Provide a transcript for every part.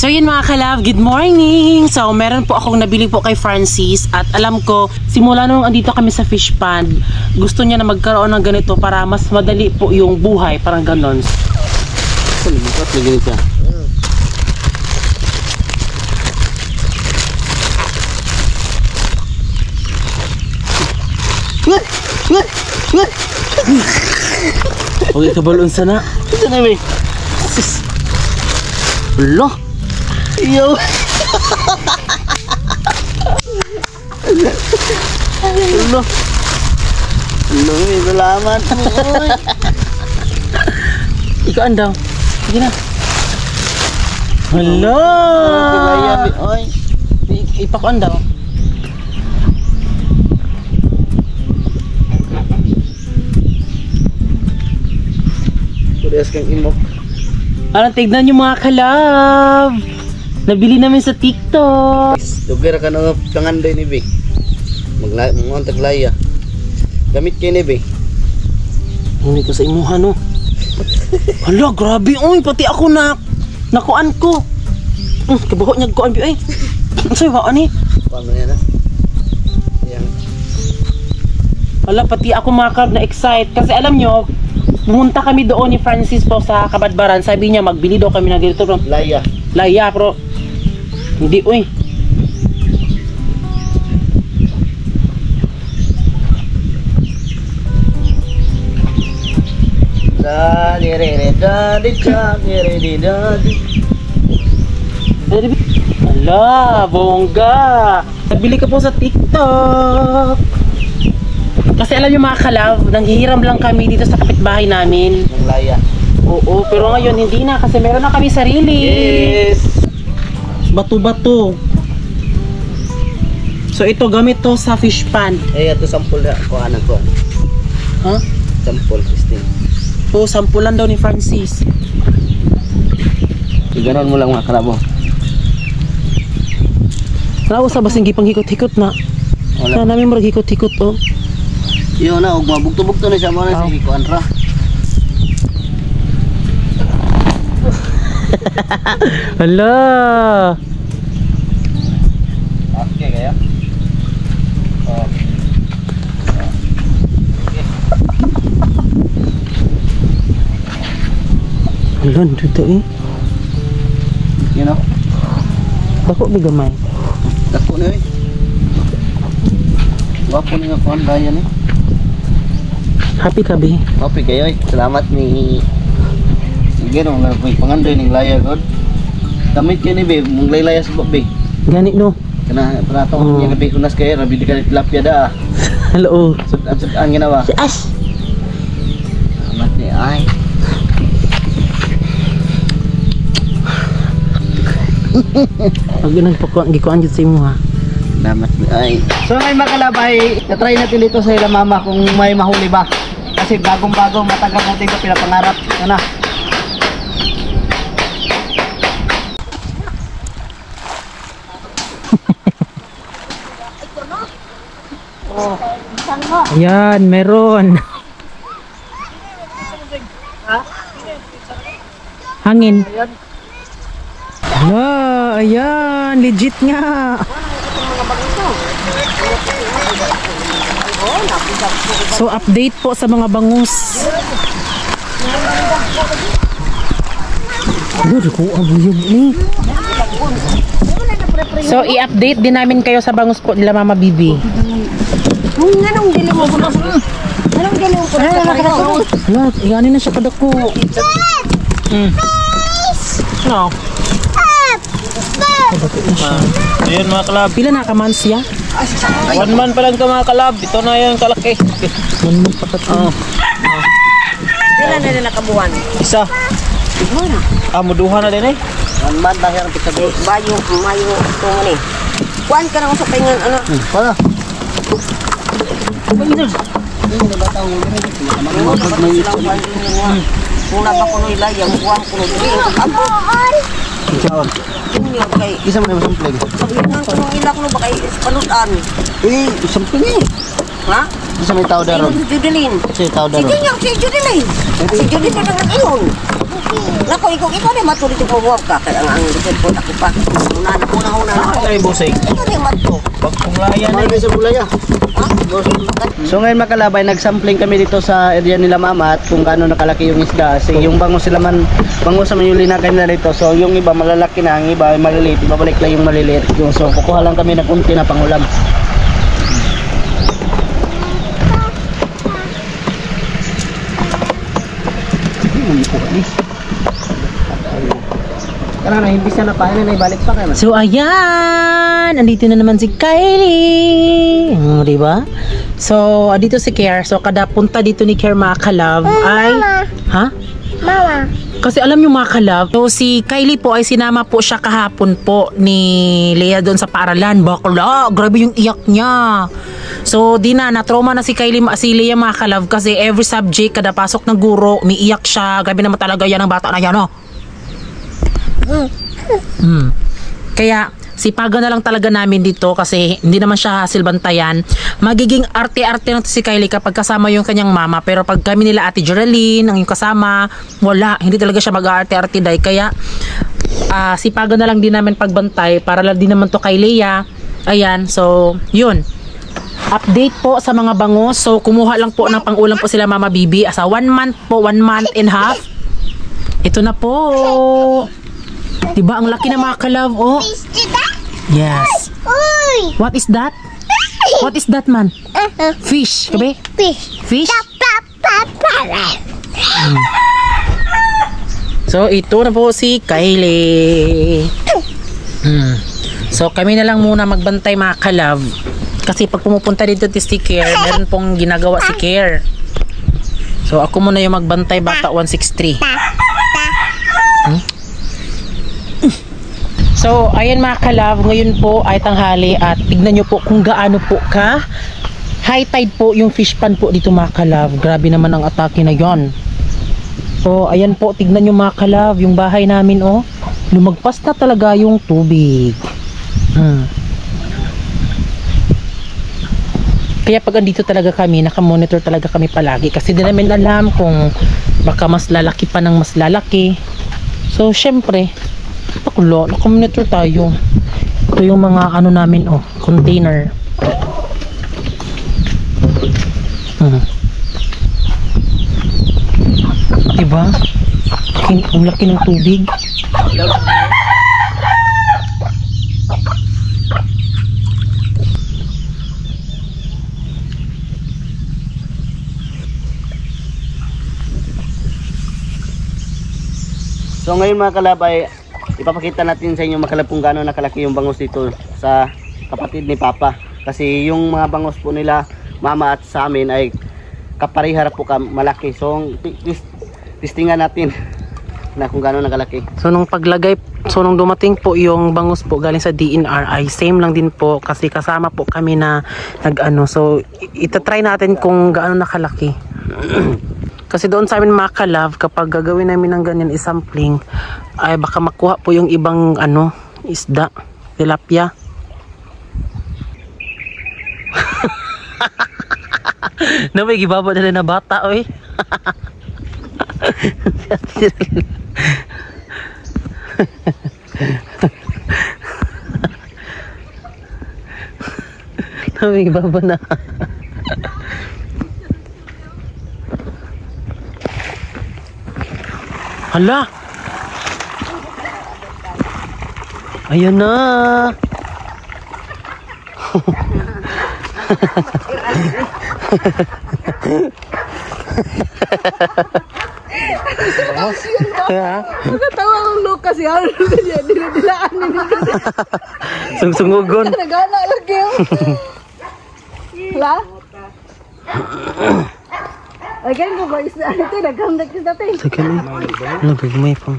So yun mga kalab, good morning! So meron po akong nabili po kay Francis at alam ko, simula nung andito kami sa fish pond, gusto niya na magkaroon ng ganito para mas madali po yung buhay, parang ganon. So lumipat, lagyan siya. Okay, kabalon sana. Sana may Lo. Yo. Lo. Lo, salamat. Ikaw andaw. Sige na. Hello. Oy. Ipak andaw. Kudes kang imok. Ano, tignan nyo mga kalab. Nabili namin sa TikTok. Dugira ka na panganday ni Big. Mag-ontag laya. Gamit kayo ni Big. Hindi ko sa imuha no. Hala, grabe. Uy, pati ako na nakuan ko. Kabaho niya kuan bi ay. Ang sayo ba ani? Paano yan ha? Yan. Hala, pati ako mga kalab na excite. Kasi alam nyo, pumunta kami doon ni Francis po sa Kabadbaran. Sabi niya magbili daw kami ng ganito from Laya. Laya, pero hindi, uy. Ala, bongga. Nagbili ka po sa TikTok. Kasi alam niyo mga kalab, nanghihiram lang kami dito sa kapitbahay namin. Ng laya. Oo, pero ngayon hindi na kasi meron na kami sarili. Yes. Bato-bato. So ito gamit to sa fish pond. Eh, ito sampul na. Kuhanan ko. Ha? Sampul, Christine. Oo, sampulan daw ni Francis. Iganon mo lang mga kalabo. Nawa sa basing gipang hikot-hikot na. Wala. Na namin marag hikot-hikot oh. Yun na, huwag mabugto-bugto na siya mo na si Kuan ra. Hala. Okay kaya? Oh. Hala, dito eh. You know? Bako bigamay. Dako na eh. Wapo na nga Kuan laya ni. Happy ka be? Happy kayo eh. Salamat ni Gero nga may pangandoy ning laya god. Damit kayo ni Be, mong laylaya sa Be. Gani no. Kana prato niya gabi kunas kayo, rabi di ka tilapia da. Hello. Sudan ginawa. Si Ash. Salamat ni ay. Pag nagpakuan gikuan jud sa imo ha. Salamat ni ay. So may makalabay, na-try natin dito sa ila mama kung may mahuli ba. Kasi bagong-bago matagal natin ito pinapangarap. Ano? Ayan, meron. Hangin. Hala, ayan, legit nga. So update po sa mga bangus. So i-update din namin kayo sa bangus po nila Mama Bibi. Anong dili mo po na? Anong dili mo po na? Hala, iganin na siya kadako. No. Ayun mga kalab. Pila na ka months ya? 1 month pa lang ka mga kalab. Ito na yung kalaki. 1 month pa ka. Pila na nila kabuan? Isa. Muduha na din eh. 1 month na yan. Bayo, mayo, ito mo ni. Kuan ka na sa pingan, ano? Wala. Kung napakuno ilayang, kuan kuno dili. Ikaw. Inyo kay Isa mo na masampling. sabihan ko nung ilak no ba kay panutan. Eh, sampling eh. Ha? Isa may tao daron. Si Judelin. Si tao daron. Si Judelin. Si Judelin na nag-ingon. Nako, ikaw ni matuloy ko huwag ka. Kaya ang cellphone ako pa. Una. Ay, busing. Ikaw ni matuloy. Pagkunglayan na sa bulaya. So ngayon mga kalabay, nagsampling kami dito sa area nila mama at kung gaano nakalaki yung isda. Kasi yung bangus sa man yung linagan nila dito. So yung iba malalaki na, ang iba maliliit. Ibabalik lang yung maliliit. So kukuha lang kami ng kunti na pangulam. Karena na hindi siya napain na ibalik pa kayo. So ayan, andito na naman si Kylie. Di ba? So, andito si Care. So, kada punta dito ni Care mga kalab ay... Ha? Mama. Kasi alam nyo mga kalab, so si Kylie po ay sinama po siya kahapon po ni Leah doon sa paaralan. Bakla, grabe yung iyak niya. So, di na, na-trauma na si Kylie, si Leah mga kalab kasi every subject, kada pasok ng guro, umiiyak siya. Grabe naman talaga yan ang bata na yan, oh. Kaya sipagan na lang talaga namin dito kasi hindi naman siya hassle bantayan. Magiging arte-arte lang si Kylie kapag kasama yung kanyang mama, pero pag kami nila Ate Geraldine ang yung kasama, wala, hindi talaga siya mag-arte-arte dahil kaya sipagan na lang din namin pagbantay para lang din naman to kay Leah. Ayan, so yun. Update po sa mga bangus. So kumuha lang po ng pang-ulam po sila Mama Bibi. Asa 1 month po, 1 month and half. Ito na po. Diba ang laki na mga kalab, oh? Yes. What is that? What is that, man? Fish, kabe? Fish? So, ito na po si Kylie. So, kami na lang muna magbantay mga kalab. Kasi pag pumupunta dito si Care, meron pong ginagawa si Care. So, ako muna yung magbantay, bata 163. So, ayan mga kalab, ngayon po ay tanghali at tignan nyo po kung gaano po ka high tide po yung fish pan po dito mga kalab. Grabe naman ang atake na yon. So, ayan po, tignan nyo mga kalab, yung bahay namin, oh, lumagpas na talaga yung tubig. Kaya pag andito talaga kami, nakamonitor talaga kami palagi kasi di namin alam kung baka mas lalaki pa ng mas lalaki. So, syempre, pakulo, nakamonitor tayo. Ito yung mga ano namin, oh, container. Diba? Ang laki ng tubig. So ngayon mga kalab ay ipapakita natin sa inyo mga kalab kung gaano nakalaki yung bangus dito sa kapatid ni Papa. Kasi yung mga bangus po nila mama at sa amin ay kaparihara po malaki. So testingan natin na kung gaano nakalaki. So nung paglagay, so nung dumating po yung bangus po galing sa DNR ay same lang din po kasi kasama po kami na nag-ano. So itatry natin kung gaano nakalaki. Kasi doon sa amin mga kalab, kapag gagawin namin ng ganyan isampling, ay baka makuha po yung ibang ano, isda, tilapia. Na may gibaba nila na bata, oy. Na may gibaba na. Hala! Ayan na! Nakatawa ang Lucas yan. Dilaan nila. Sungsungugon. Nagana lagi yun. Wala? Again ko ba isda ito? Naghandak isda ito. Sagan eh. Nagagmay pa.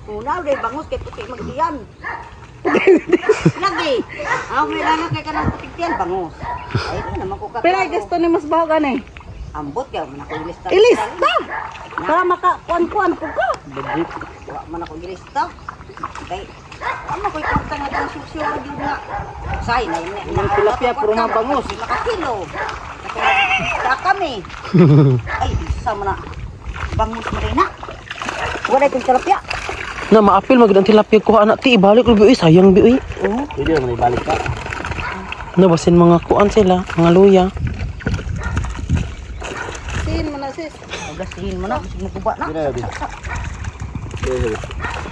Una, ulit bangus kay puti magdiyan. Lagi. Ako may lalak kay kanang putik yan, bangus. Ay, ito naman ko kakao. Pero gusto ni mas bawagan eh. Ambot ka, man ako ilista. Ilista! Para maka-kuan-kuan po ka. Wala man ako ilista. Okay. Ano ko ipagta nga ng susyo na din nga. Say, na yun. Yung tilapia, puro mga bangus. Nakakilo. Sa kami. Ay, isa mo na. Bangus mo rin na. Wala itong tilapia. Na maapil magdang tilapia ko anak ti ibalik ko biuy sayang biuy. Pwede naman ibalik ka. Na basin mga kuan sila, mga luya. Sin mo na sis. Agasihin mo na. Bisig mo kuba na. Pwede na, Bin.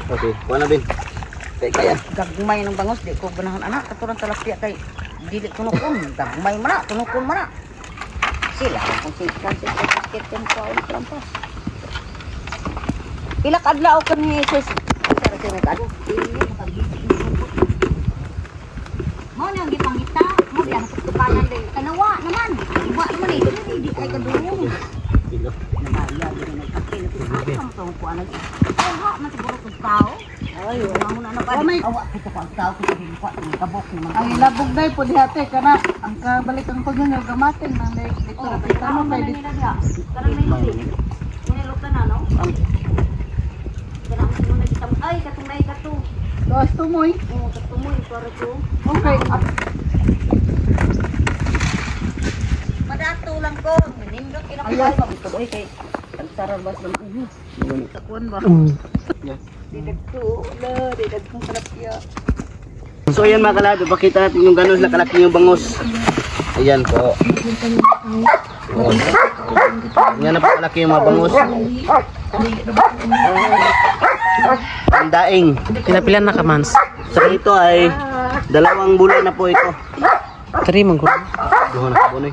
Okay, kuha na, Bin. Kaya. Gagmay ng bangos. Di ko ganahan anak. Katurang tilapia kay dili tunukon. Gagmay mo na. Tunukon mo na. Sila. Kung sikat yan ko ang trampas. Pila kadlaw ka ni sis. Sara siya nagkado. Mo nang gipangita. Mo diyan sa tukanan din. Kanawa naman. Iba naman eh. Hindi kay kadulong. Nabaya din nagkakil. Ang tong ko anak. Ha, man siguro kung tao. Ay, wala mo na ano pa. Awa kita ko ang tao ko din ko ang kabok naman. Ang ilabog dai po dihate kana ang kabalik ang pagnya gamatin nang dito Oh, kay tanong kay dito. Karang may nili. Nilutan na no? Kanang sino nagitam ay katong nay kato. Dos tumoy. Oh, katumoy para to. Okay. Madato lang ko. Nindot ina ko ay mabito oy kay ang sarang bas ng uho. Takuan ba? Didagko, la, didagkong tilapia. So ayan mga kalab, ipakita natin yung gano'n na kalaki yung bangus. Ayan po. Oh. Yan na po kalaki yung mga bangus. Ang daing. Pila-pila na ka mans. Sa ito ay 2 bulan na po ito. Tari man ko. Duha na po na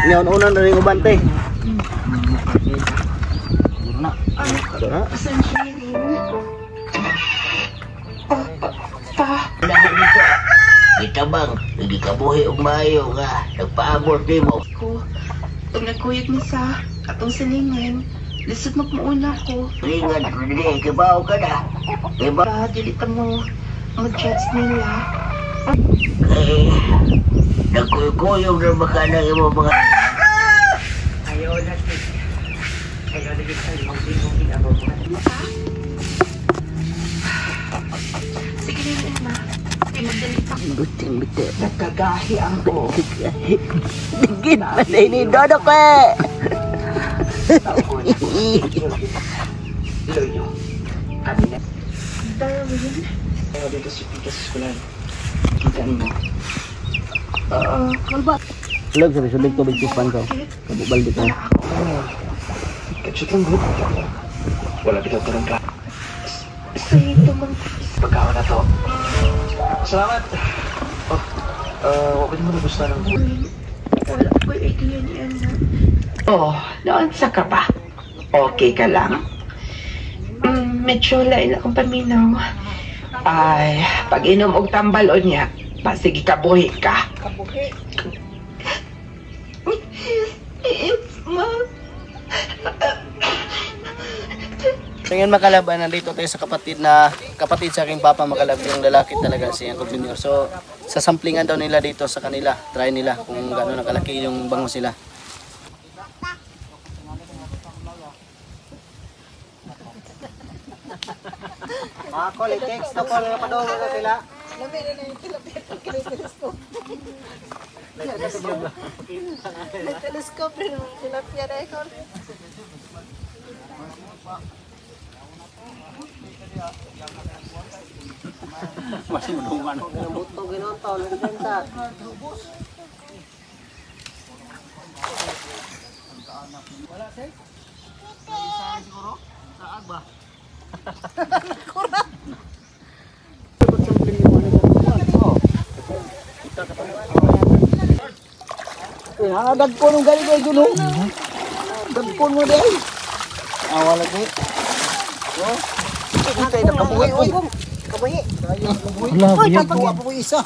Ngayon-una na rin ubante. Kita bang, hindi ka buhi og maayo nga, nagpaabot di mo. Ko, pag nagkuyog ni sa atong silingan, lisod magmuuna ko. Ringan, hindi, kibaw ka na. Diba? Ba, dilitan mo mag-judge nila. Eh, nagkuyog na baka na imo mga... Sige na yun, ma. Di magdalit ako. Buting bite. Nagkagahi ang ko. Digit na ini dodo ko eh. Darwin. Sulog sabi sulig tubig tispan ko. Kabubal dito. Wala kita turun ka. Sa ito man. Pagkawa na to. Salamat. Huwag mo na gusto ng Wala ko idea niya na. Oh, noon sa ka ba? Okay ka lang? Medyo lain akong paminaw. Ay, pag inom og tambal o niya, pasige kabuhi ka. Ma. So ngayon makalab, nandito tayo sa kapatid sa aking papa makalab, yung lalaki talaga si Uncle Junior. So sa samplingan daw nila dito sa kanila, try nila kung gaano nakalaki yung bangus nila. Mga politics na po na padong na sila. Telescope rin ang tilapia dai ko. Mas mudungan. Buto ginonto, lenta. Wala say? Isa siguro sa agba. Kurang. Dagko nung gali ko dulu. Dagko mo dai. Awal lagi. Oh. Kita ida kabuhi oy. Kabuhi. Oy, kabuhi po isa.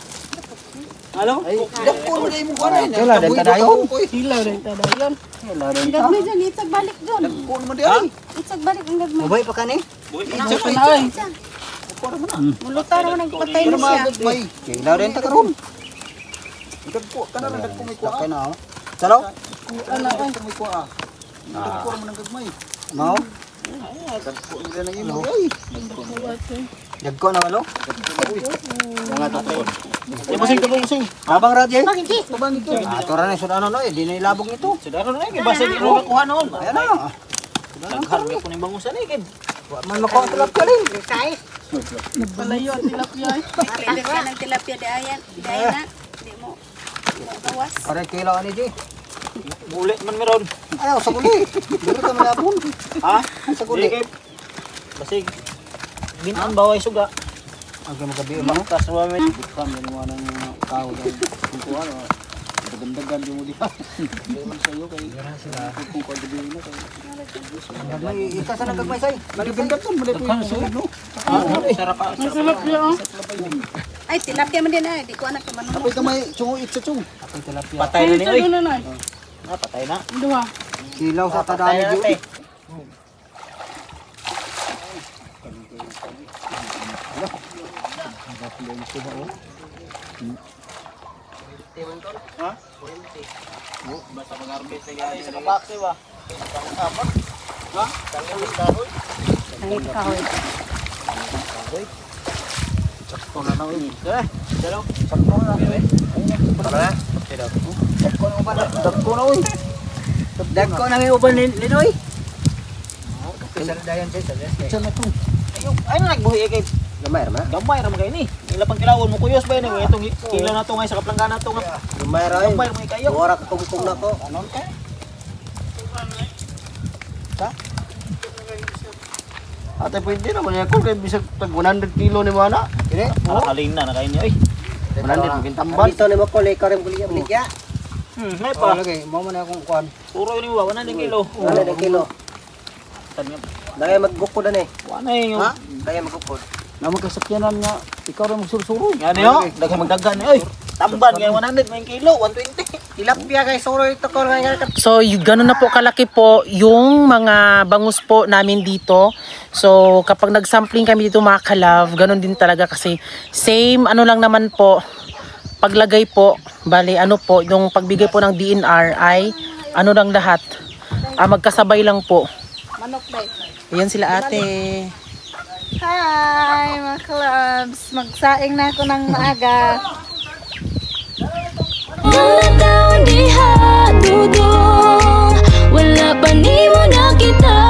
Halo? Dagko mo dai mo kuan. Kailan den tadayon? Hilaw den tadayon. Hilaw den. Gagmay dyan, itsag balik dyan. Dagko mo dai. Itsag balik ang gagmay. Mabay pa kani? Itsag pa na ay. Mulutan naman ang patay na siya. Hilaw den ta karon. Dagko kana lang dagko may kuan. Kana oh. Salaw? Ano ay. May kuan. Dagko mo nang gagmay. Mao? Dagko na walo. Mga tatay. Busing to busing. Abang radyo. Abang ito. Ato ra ni sudano no, di na ilabog nito. Sudano na kay basta di ro kuha noon. Ayan na. Nagharmi ko ni bangusan ni kid. Wa man mako tilapia rin. Kay. Nagpalayo ang tilapia. Nagpili ka ng tilapia di ayan. Di na. Di mo. Tawas. Para kilo ani di. Bulit man meron. Ayaw sa guli. Dito ka malabon. Ha? Sa guli. Basig. Binan baway suga. Ang magabi mo kaswa may bukam ni mo nang tao daw. Kung ano. Dagan-dagan di mo di. Hindi man sayo kay sila kung ko gabi mo kay. May isa sa nagagmay say. Magaganda to mo dito. No. Sarap. Masarap yun. Ay, tilapia man din ay. Di ko anak ka manunod. Apoy kamay chungo itsa chung. Apoy tilapia. Patay na ni oy. Na patay na. Dua. Kilaw sa tadami di. Ha? Basta mag-harvest na guys. Sa bakse ba? Pang-apat. Ha? Kahoy. Kahoy. Sakto na na uy. Dalaw. Sakto na. Para na. Sakto na uban. Sakto na uy. Sakto na may uban linoy. Kasal dayan sa sa na to. Ay na nagbuhi kay gamay ra man. Gamay ra man kay ni. Ila pang kilawon mo kuyos ba ni itong kilo na to ngay sa kaplanggan na to. Gamay ra. Gamay mo kayo. Wara ka tungtong na ko. Anon ka? Ha? Ate pwede na man ako kay bisag tag 100 kilo ni mana. Dire. Alin na kayo ni oy. 100 magin tambal. Dito ni mo ko lay karem buligya. May pa. Lagi mo man akong kuan. Puro ni wa 100 kilo. 100 kilo. Dagay maggukod na eh. Wala yung... Ha? Dagay maggukod. Na magkasakyanan nga, ikaw rin magsurusuro. Yan yun, dagay magdagan eh. Tamban, ngayon 100, may kilo, 120. Tilapia guys, suro ito ko. So, gano'n na po kalaki po yung mga bangus po namin dito. So, kapag nag-sampling kami dito mga kalove, gano'n din talaga kasi same, ano lang naman po, paglagay po, bali ano po, yung pagbigay po ng DNR ay ano lang lahat, magkasabay lang po. Manok day. Ayan sila ate. Hi mga clubs. Magsaing na ako ng maaga. Wala pa ni mo nakita.